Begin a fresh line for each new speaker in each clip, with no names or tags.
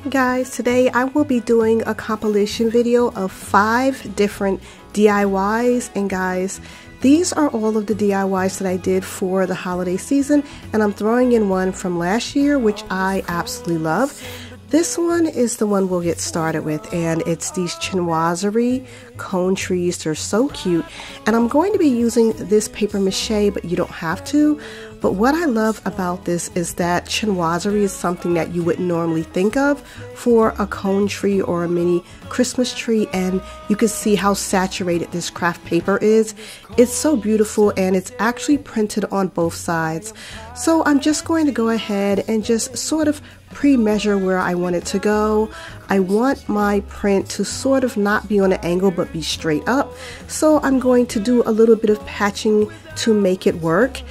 Guys, today I will be doing a compilation video of 5 different DIYs, and guys, these are all of the DIYs that I did for the holiday season, and I'm throwing in one from last year which I absolutely love. This one is the one we'll get started with, and it's these chinoiserie cone trees. They're so cute, and I'm going to be using this paper mache, but you don't have to. But what I love about this is that chinoiserie is something that you wouldn't normally think of for a cone tree or a mini Christmas tree, and you can see how saturated this craft paper is. It's so beautiful, and it's actually printed on both sides. So I'm just going to go ahead and just sort of pre-measure where I want it to go. I want my print to sort of not be on an angle but be straight up. So I'm going to do a little bit of patching to make it work.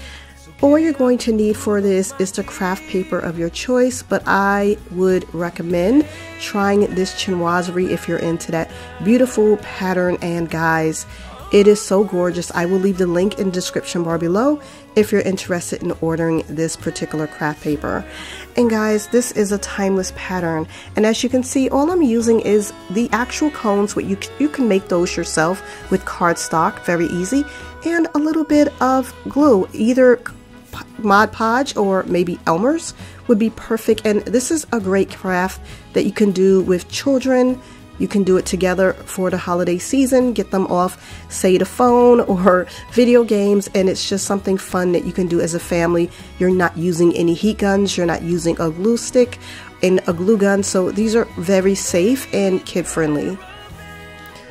All you're going to need for this is the craft paper of your choice, but I would recommend trying this chinoiserie if you're into that beautiful pattern. And guys, it is so gorgeous. I will leave the link in the description bar below if you're interested in ordering this particular craft paper. And guys, this is a timeless pattern, and as you can see, all I'm using is the actual cones. You can make those yourself with cardstock, very easy, and a little bit of glue, either Mod Podge or maybe Elmer's would be perfect. And this is a great craft that you can do with children. You can do it together for the holiday season, get them off, say, the phone or video games, and it's just something fun that you can do as a family. You're not using any heat guns, you're not using a glue stick and a glue gun, so these are very safe and kid friendly.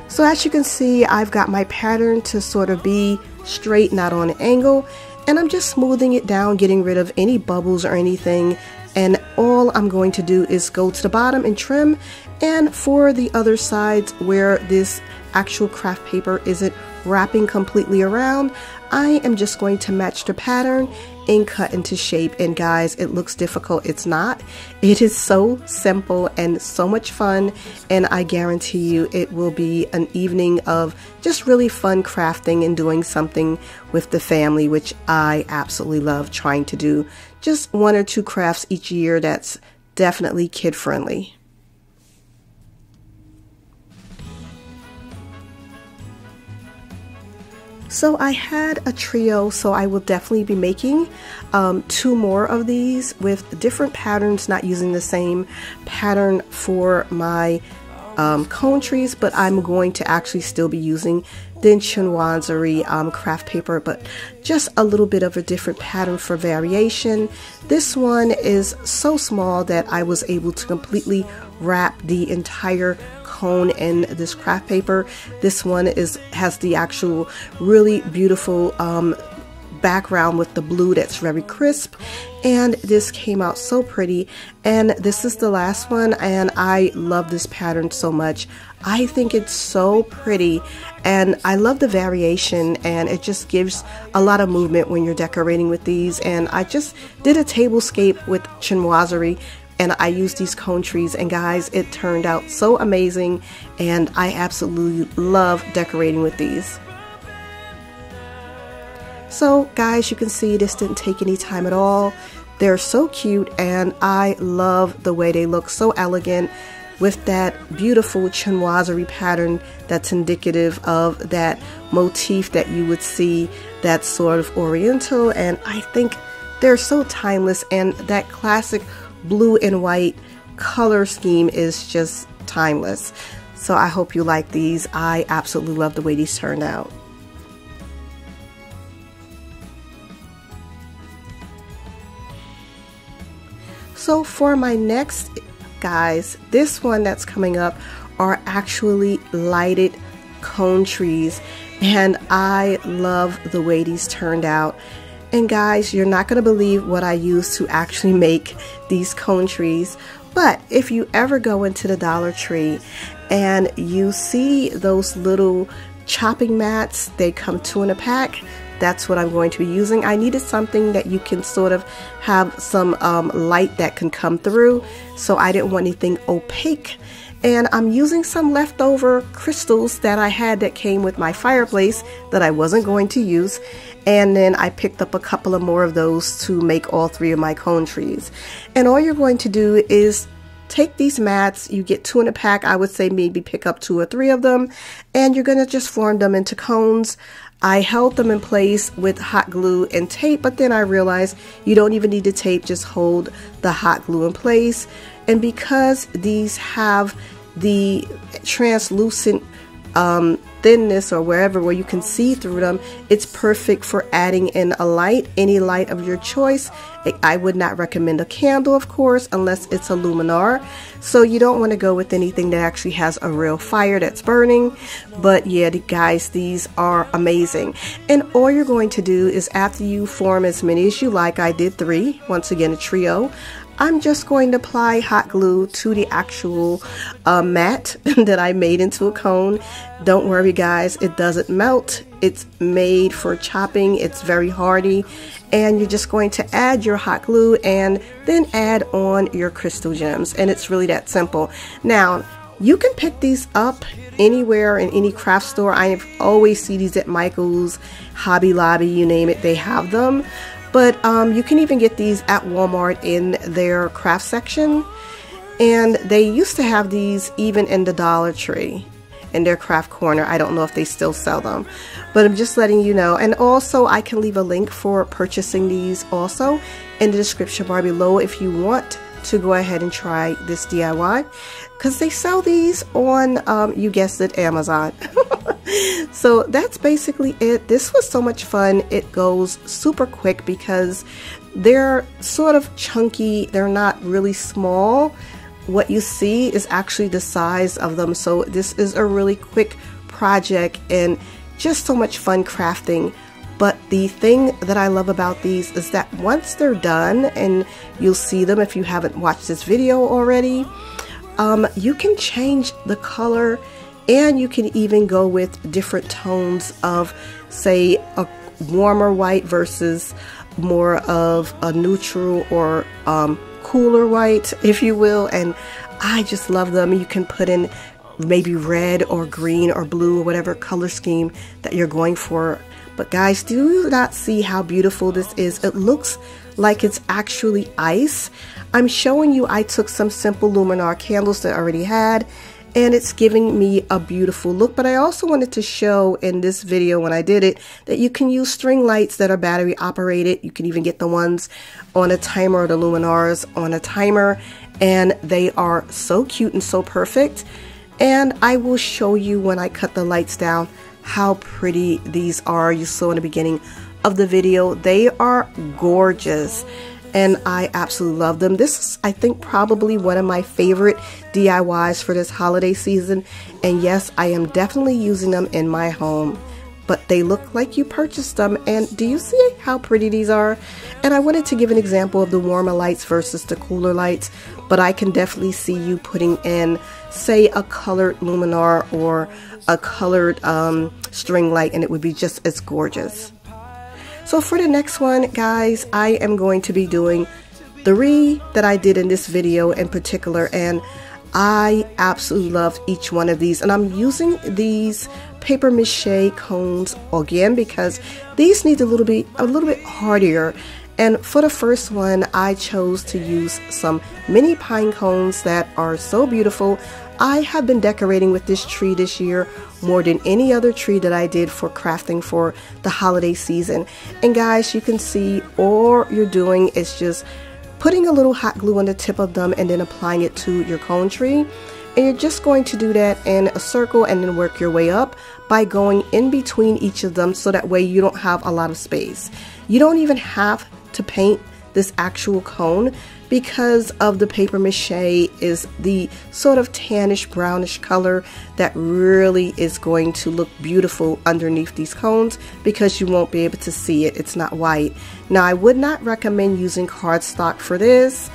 So as you can see, I've got my pattern to sort of be straight, not on an angle, and I'm just smoothing it down, getting rid of any bubbles or anything. And all I'm going to do is go to the bottom and trim. And for the other sides where this actual craft paper isn't wrapping completely around, I am just going to match the pattern and cut into shape. And guys, it looks difficult. It's not. It is so simple and so much fun, and I guarantee you it will be an evening of just really fun crafting and doing something with the family, which I absolutely love trying to do. Just 1 or 2 crafts each year that's definitely kid friendly. So I had a trio, so I will definitely be making 2 more of these with different patterns, not using the same pattern for my cone trees, but I'm going to actually still be using the chinoiserie craft paper, but just a little bit of a different pattern for variation. This one is so small that I was able to completely wrap the entire cone in this craft paper. This one has the actual really beautiful background with the blue that's very crisp, and this came out so pretty. And this is the last one, and I love this pattern so much. I think it's so pretty, and I love the variation, and it just gives a lot of movement when you're decorating with these. And I just did a tablescape with chinoiserie, and I used these cone trees, and guys, it turned out so amazing, and I absolutely love decorating with these. So guys, you can see this didn't take any time at all. They're so cute, and I love the way they look, so elegant with that beautiful chinoiserie pattern that's indicative of that motif that you would see that's sort of oriental. And I think they're so timeless, and that classic blue and white color scheme is just timeless. So I hope you like these. I absolutely love the way these turned out. So for my next, guys, this one that's coming up are actually lighted cone trees, and I love the way these turned out. And guys, you're not going to believe what I used to actually make these cone trees, but if you ever go into the Dollar Tree and you see those little chopping mats, they come 2 in a pack. That's what I'm going to be using. I needed something that you can sort of have some light that can come through, so I didn't want anything opaque. And I'm using some leftover crystals that I had that came with my fireplace that I wasn't going to use, and then I picked up a couple of more of those to make all 3 of my cone trees. And all you're going to do is take these mats, you get 2 in a pack. I would say maybe pick up 2 or 3 of them, and you're going to just form them into cones. I held them in place with hot glue and tape, but then I realized you don't even need the tape, just hold the hot glue in place. And because these have the translucent thinness or wherever where you can see through them, it's perfect for adding in a light, any light of your choice. I would not recommend a candle, of course, unless it's a luminar. So you don't want to go with anything that actually has a real fire that's burning. But yeah, guys, these are amazing. And all you're going to do is, after you form as many as you like, I did 3, once again a trio, I'm just going to apply hot glue to the actual mat that I made into a cone. Don't worry guys, it doesn't melt. It's made for chopping. It's very hardy. And you're just going to add your hot glue and then add on your crystal gems. And it's really that simple. Now, you can pick these up anywhere in any craft store. I always see these at Michael's, Hobby Lobby, you name it, they have them. But you can even get these at Walmart in their craft section. And they used to have these even in the Dollar Tree in their craft corner. I don't know if they still sell them, but I'm just letting you know. And also I can leave a link for purchasing these also in the description bar below if you want to go ahead and try this DIY, because they sell these on, you guessed it, Amazon. So that's basically it. This was so much fun. It goes super quick because they're sort of chunky. They're not really small. What you see is actually the size of them. So this is a really quick project and just so much fun crafting. But the thing that I love about these is that once they're done, and you'll see them if you haven't watched this video already, you can change the color, and you can even go with different tones of, say, a warmer white versus more of a neutral or cooler white, if you will. And I just love them. You can put in maybe red or green or blue or whatever color scheme that you're going for. But guys, do you not see how beautiful this is? It looks like it's actually ice. I'm showing you, I took some simple luminar candles that I already had, and it's giving me a beautiful look. But I also wanted to show in this video when I did it that you can use string lights that are battery operated. You can even get the ones on a timer, or the luminars on a timer, and they are so cute and so perfect. And I will show you when I cut the lights down how pretty these are. You saw in the beginning of the video, they are gorgeous and I absolutely love them. This is, I think, probably one of my favorite DIYs for this holiday season, and yes, I am definitely using them in my home. But they look like you purchased them, and do you see how pretty these are? And I wanted to give an example of the warmer lights versus the cooler lights, but I can definitely see you putting in, say, a colored luminar or a colored string light, and it would be just as gorgeous. So for the next one, guys, I am going to be doing 3 that I did in this video in particular, and I absolutely loved each one of these. And I'm using these paper mache cones again because these need a little bit hardier. And for the first one, I chose to use some mini pine cones that are so beautiful. I have been decorating with this tree this year more than any other tree that I did for crafting for the holiday season. And guys, you can see all you're doing is just putting a little hot glue on the tip of them and then applying it to your cone tree. And you're just going to do that in a circle and then work your way up by going in between each of them, so that way you don't have a lot of space. You don't even have to paint this actual cone because of the paper mache is the sort of tannish brownish color that really is going to look beautiful underneath these cones, because you won't be able to see it. It's not white. Now, I would not recommend using cardstock for this.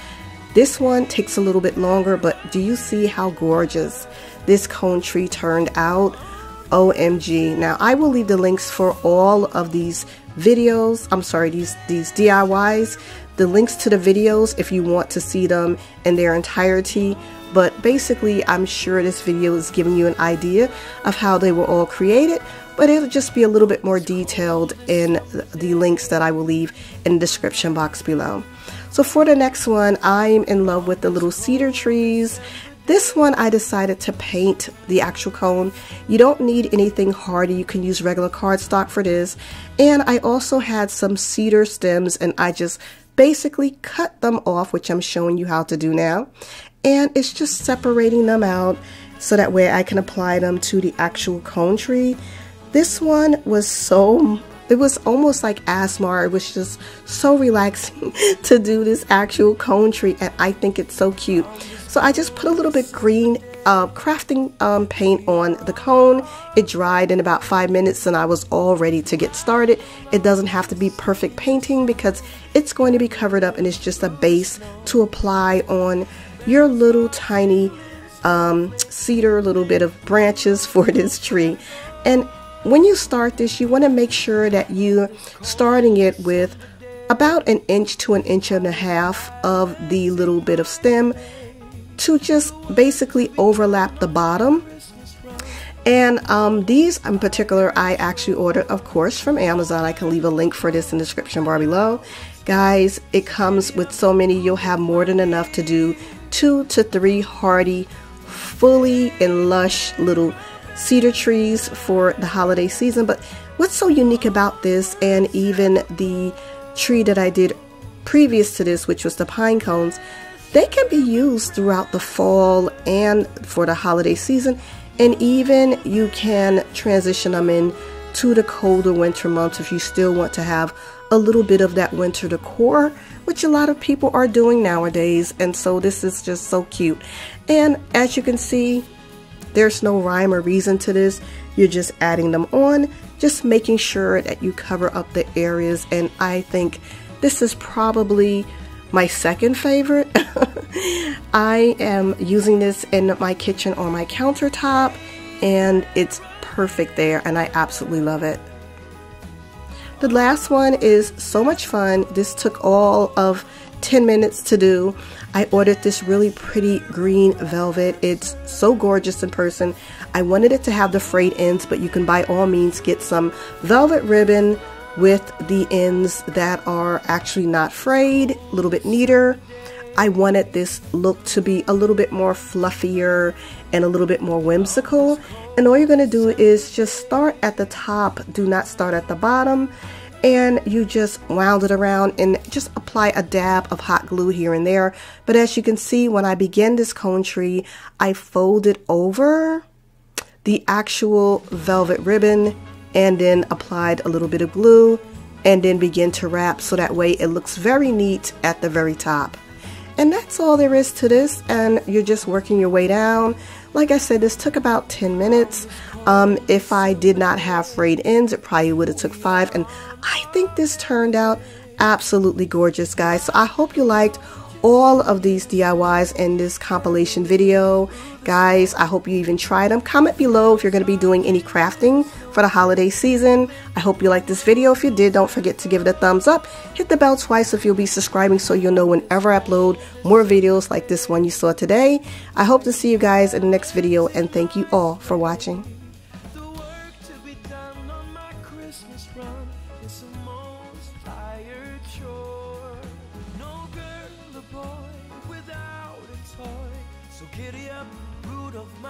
This one takes a little bit longer, but do you see how gorgeous this cone tree turned out? OMG. Now, I will leave the links for all of these videos. I'm sorry, these DIYs. The links to the videos if you want to see them in their entirety. But basically, I'm sure this video is giving you an idea of how they were all created, but it'll just be a little bit more detailed in the links that I will leave in the description box below. So for the next one, I'm in love with the little cedar trees. This one I decided to paint the actual cone. You don't need anything hardy. You can use regular cardstock for this. And I also had some cedar stems and I just basically cut them off, which I'm showing you how to do now. And it's just separating them out so that way I can apply them to the actual cone tree. This one was it was almost like ASMR. It was just so relaxing to do this actual cone tree, and I think it's so cute. So I just put a little bit green crafting paint on the cone. It dried in about 5 minutes and I was all ready to get started. It doesn't have to be perfect painting because it's going to be covered up and it's just a base to apply on your little tiny cedar, little bit of branches for this tree. And when you start this, you want to make sure that you're starting it with about 1 inch to 1.5 inches of the little bit of stem to just basically overlap the bottom. And these in particular, I actually ordered, of course, from Amazon. I can leave a link for this in the description bar below. Guys, it comes with so many, you'll have more than enough to do 2 to 3 hardy, fully and lush little cedar trees for the holiday season. But what's so unique about this, and even the tree that I did previous to this, which was the pine cones, they can be used throughout the fall and for the holiday season, and even you can transition them in to the colder winter months if you still want to have a little bit of that winter decor, which a lot of people are doing nowadays. And so this is just so cute. And as you can see, there's no rhyme or reason to this. You're just adding them on, just making sure that you cover up the areas. And I think this is probably my second favorite. I am using this in my kitchen on my countertop and it's perfect there and I absolutely love it. The last one is so much fun. This took all of 10 minutes to do. I ordered this really pretty green velvet. It's so gorgeous in person. I wanted it to have the frayed ends, but you can by all means get some velvet ribbon with the ends that are actually not frayed, a little bit neater. I wanted this look to be a little bit more fluffier and a little bit more whimsical. And all you're going to do is just start at the top, do not start at the bottom. And you just wound it around and just apply a dab of hot glue here and there. But as you can see, when I began this cone tree, I folded over the actual velvet ribbon and then applied a little bit of glue and then begin to wrap so that way it looks very neat at the very top. And that's all there is to this, and you're just working your way down. Like I said, this took about 10 minutes. If I did not have frayed ends, it probably would have took 5, and I think this turned out absolutely gorgeous, guys. So I hope you liked all of these DIYs in this compilation video. Guys, I hope you even tried them. Comment below if you're going to be doing any crafting for the holiday season. I hope you liked this video. If you did, don't forget to give it a thumbs up. Hit the bell twice if you'll be subscribing so you'll know whenever I upload more videos like this one you saw today. I hope to see you guys in the next video, and thank you all for watching.
So giddy up, root of my